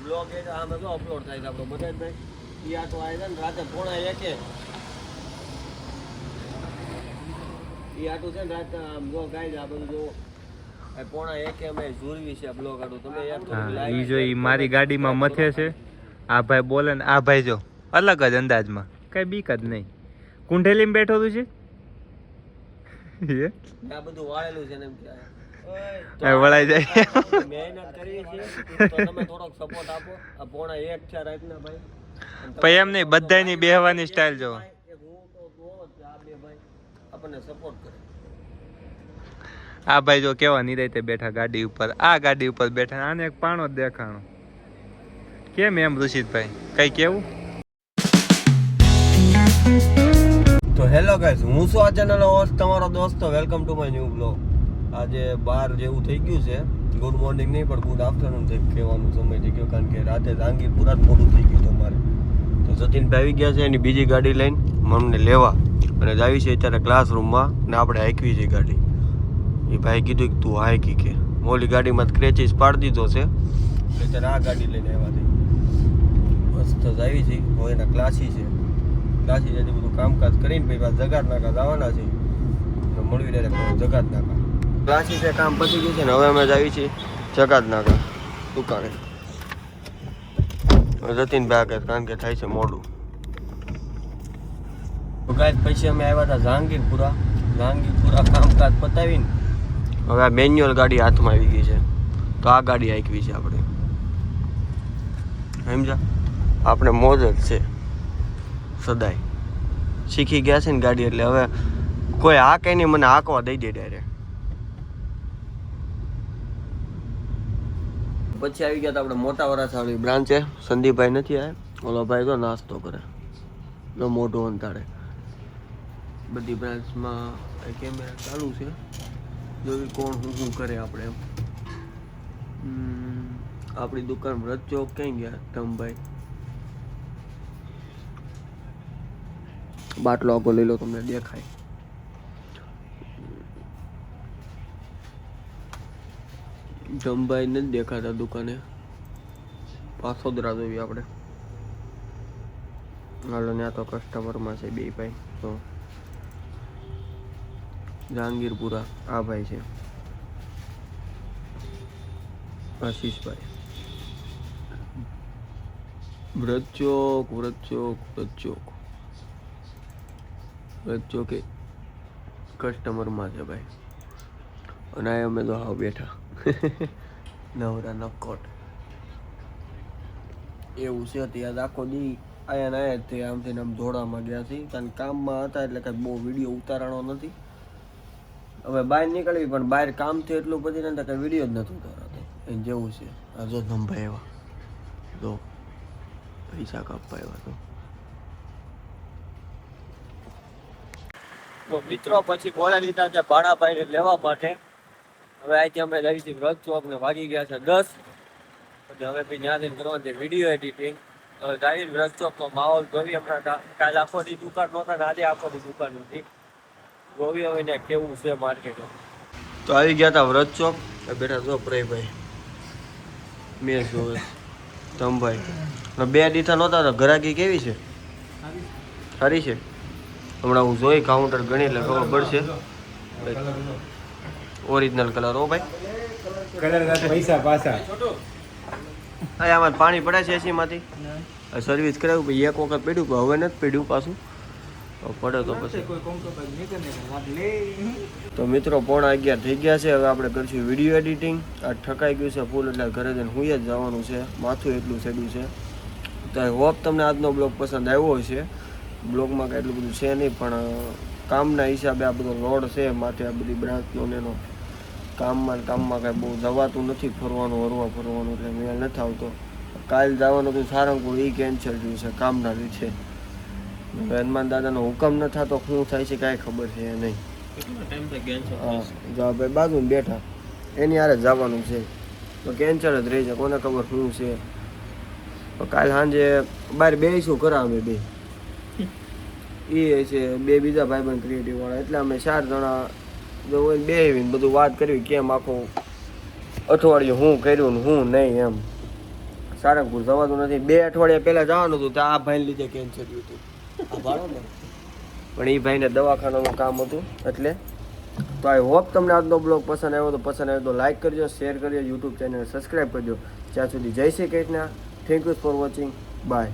Blog એટલે આમે તો અપલોડ થાય છે આપણો બધાભાઈ ઈ આટો આવે છે ને રાતે 1:30 ઈ આટું છે ને રાતે આમ જો ગાય આ બધું જો 1:30 અમે ઝૂરવી છે બ્લોગ આટું તમે યાર તો ઈ જો ઈ મારી ગાડીમાં મથે છે આ ભાઈ બોલે ને આ ભાઈ જો અલગ જ અંદાજમાં કઈ બીક જ નહીં કુંઢેલીમાં બેઠો તું છે આ બધું વાળેલું છે ને એમ કે વળાઈ જાય મહેનત કરી છે તો તમે થોડોક સપોર્ટ આપો આ 1:30 છે રાતના ભાઈ પછી એમ નહીં બધાની બેહવાની સ્ટાઇલ જો હું તો જોવો જ આ બે ભાઈ આપણને સપોર્ટ કરે આ ભાઈ જો કેવા નિરાતે બેઠા ગાડી ઉપર આ ગાડી ઉપર બેઠા આને એક પાણો જ દેખાણો કેમ એમ ઋષિતભાઈ કઈ કેવું તો હેલો ગાઈસ હું છું આ ચેનલનો હોસ્ટ તમારો દોસ્તો welcome to my new blog આજે 12 જેવું થઈ ગયું છે ગુડ મોર્નિંગ નહીં પણ ગુડ આફ્ટરનૂન થઈ કહેવાનું સમય થઈ ગયો કારણ કે રાતે જાંગીરપુરા જ મોડું થઈ ગયું તમારે તો જતીનભાઈ આવી ગયા છે એની બીજી ગાડી લઈને મમ્મીને લેવા અને આવી છે અત્યારે ક્લાસરૂમમાં ને આપણે હાંકવી છે ગાડી એ ભાઈ કીધું કે તું હાંકી કે મોલી ગાડીમાં ક્રેચીસ પાડી દીધો છે એટલે આ ગાડી લઈને આવ્યા છે મસ્ત જ આવી છે હવે એના ક્લાસી છે ક્લાસી છે બધું કામકાજ કરીને પછી પાછા જગાડ નાકા જવાના છે તો મળવી ડાયરેક્ટ જગાડ નાકા ક્લાસી છે કામ પતી ગયું છે ને હવે અમે જ આવી છીએ જગાડ નાકા દુકાને જતીનભાઈ આગળ કારણ કે થાય છે મોડું તો ગાઈસ પછી અમે આવ્યા હતા જાંગીરપુરા કામકાજ પતાવીને હવે આ મેન્યુઅલ ગાડી હાથમાં આવી ગઈ છે તો આ ગાડી હાંકવી છે આપણે સમજા આપણે મોજ જ છે સદાય શીખી ગયા છે ને ગાડી એટલે હવે કોઈ હાકે નહીં મને હાંકવા દઈ દે ડાયરેક્ટ પછી આવી ગયા આપણે મોટા વરાછાવાળી બ્રાન્ચે સંદીપભાઈ નથી આવ્યા ઓલો ભાઈ તો નાસ્તો કરે નો મોઢું અંતાડે બધી બ્રાન્ચમાં કેમેરા ચાલુ છે જોઈ કોણ શું કરે આપણે એમ આપણી દુકાન વ્રત ચોક ક્યાં ગયા ધમભાઈ બાટલો આગો લઈ લો તમને દેખાય ધમભાઈ નથી દેખાતા દુકાને પાછોદરા જોઈ આપણે હાલો ત્યાં તો કસ્ટમરમાં છે બે ભાઈ તો જાંગીરપુરા આ ભાઈ છે આશીષભાઈ વ્રત ચોકે કસ્ટમરમાં છે ભાઈ અને આ અમે તો હાવ બેઠા નવરા નકોટ એવું છે ત્યાં આખો દી આયા ને આયા તે આમથી આમ ધોળામાં ગયા છે કારણ કામમાં હતા એટલે કાંઈ બહુ વિડીયો ઉતારવાનો નથી હવે બહાર નીકળવી પણ બહાર કામથી એટલું બધી ને કાંઈ વિડીયો જ નથી ઉતારતો એને જેવું છે આ જો ધંભાઈ એવા જો પૈસા કાપવા એવા તો મિત્રો પછી બોલા લીધા છે ભાડાભાઈને લેવા માટે હવે અહીંથી અમે જઈ છીએ વ્રત ચોક ને વાગી ગયા છે 10 પછી હવે પછી ત્યાંથી કરવાનું છે વિડીયો એડિટિંગ હવે જાય વ્રત ચોક તો માહોલ જોઈ હમણાં કાલે આખો દી દુકાન નહોતા ને આજે આખો દી દુકાન હતી જોવી હવે ને કેવું છે માર્કેટ તો આવી ગયા હતા વ્રત ચોક બેઠા જો પ્રયભાઈ મેં જોવે તમભાઈ બે દીઠા નહોતા તો ઘરાકી કેવી છે સારી છે હમણાં હું જોઈ કાઉન્ટર ગણી એટલે ખબર પડશે ઓરિજિનલ કલર હો ભાઈ કલર પૈસા પાછા આમાં પાણી પડે છે એસીમાંથી સર્વિસ કરાવ્યું ભાઈ એક વખત પડ્યું પણ હવે નથી પડ્યું પાછું પડે તો પછી તો મિત્રો 11:30 થઈ ગયા છે હવે આપણે કરીશું વિડીયો એડિટિંગ આ ઠકાઈ ગયું છે ફૂલ એટલે ઘરે જઈને હુંય જ જવાનું છે માથું એટલું સેડ્યું છે તો આઈ હોપ તમને આજનો બ્લોગ પસંદ આવ્યો હશે બ્લોગમાં કાંઈ એટલું બધું છે નહીં પણ કામના હિસાબે આ બધો લોડ છે માથે આ બધી બ્રાન્ચનો એનો કામમાં કાંઈ બહુ જવાતું નથી ફરવાનું એટલે મેળ નથી આવતો કાલ જવાનું હતું સારંગપુર એ કેન્સલ થયું છે કામના લીધે હનુમાન દાદાનો હુકમ ન થતો શું થાય છે કાંઈ ખબર છે નહીં હા જો ભાઈ બાજુ બેઠા એની હારે જવાનું છે તો કેન્સલ જ રહી છે કોને ખબર શું છે કાલ સાંજે બહાર બેસીશું ખરા અમે બે એ છે બે બીજા ભાઈબંધ ક્રિએટિવ વાળા એટલે અમે 4 જણા જો બેસીને બધું વાત કરવી કેમ આખું અઠવાડિયું હું કર્યું ને હું નહીં એમ સારંગપુર જવાતું નથી. 2 અઠવાડિયા પહેલા જવાનું હતું તો આ ભાઈને લીધે કેન્સલ થયું હતું. આ ભાડો ને પણ એ ભાઈને દવાખાનાનું કામ હતું એટલે. તો આઈ હોપ તમને આજનો બ્લોગ પસંદ આવ્યો તો લાઈક કરજો, શેર કરજો, યુટ્યુબ ચેનલ સબસ્ક્રાઈબ કરજો. ત્યાં સુધી જય Shri Krishna. Thank you for watching. By.